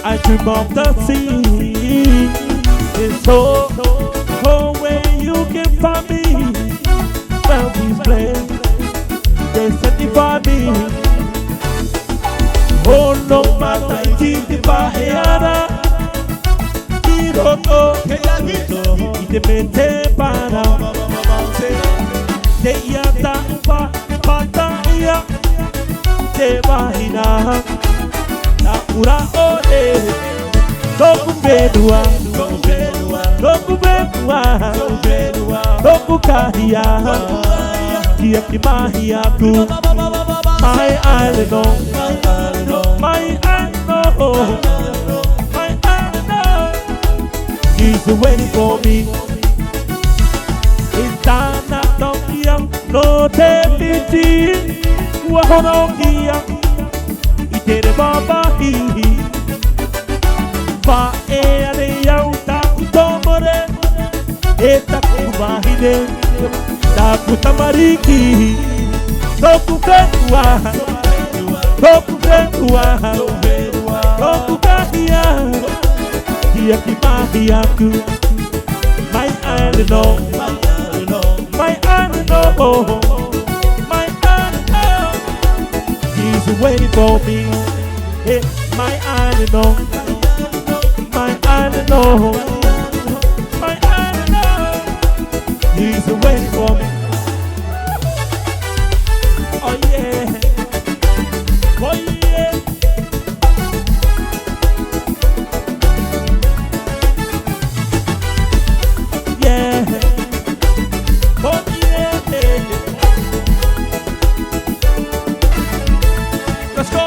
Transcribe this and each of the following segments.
I dream of the sea. It's so where you can find me. Well, these planes, they sanctify me. Oh, no matter the barriera, it may take para. They yata pataya, they bahina. Ura ore, toku bedua, toku kahia, kia kimahia tu, my island, my island, he's waiting for me. It's Dana Nokia, no tempiti, Wahonokia. Tere baba hi fa ere yauta kutomore eta kubahide ta kutamariki tokukua tokukahia kia kimahia ku my island no my island no my island he's waiting for me. Hey, my island, no. My island, no. My island, no. He's waiting for me. Oh yeah. Oh yeah. Yeah. Oh yeah. Let's go.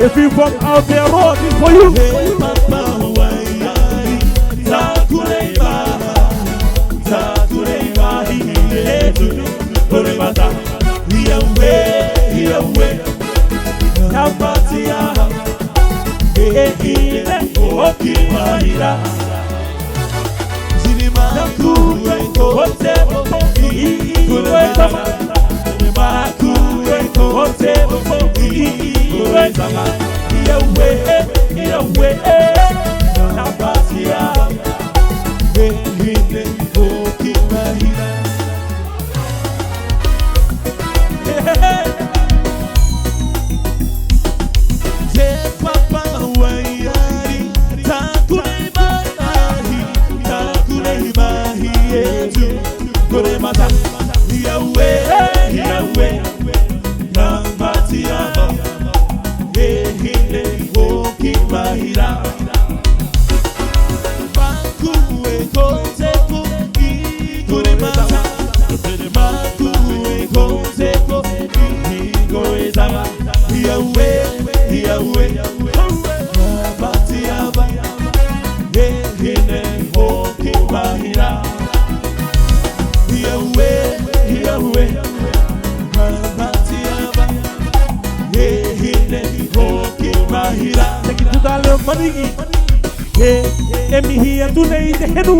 If you from out there, rocking for you.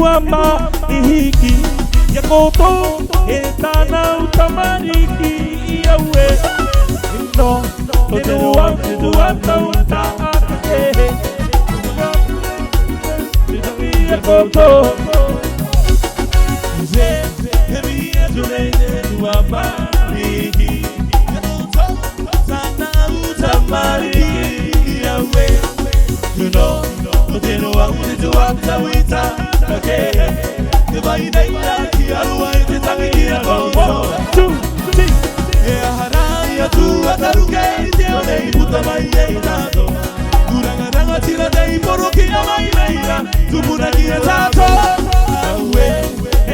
Ama ihiki yakoto etana utamariki yawe no uta yakoto ze emi azulene nuama ihiki yakoto etana utamariki yawe you know utawita okay divaida ki alwa itatangira go haraya tu ataruke tione ibutamaiye inato duranga tira dei poroki amaina tumunagira tato awe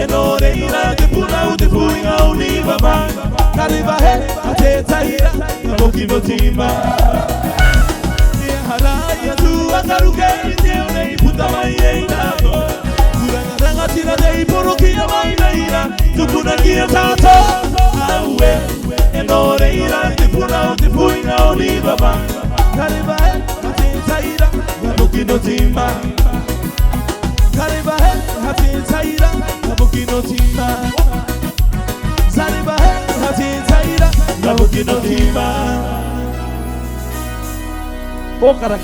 enore ina tepuna utefuinga unibaba kariba he atetaira bokino tima haraya tu ataruke tione ibutamaiye inato duranga tira dei poroki amaina tumunagira tato awe enore ina tepuna utefuinga unibaba kariba he atetaira bokino tima kariba he atetaira bokino tima kariba he atetaira bokino tima. Oh, cara,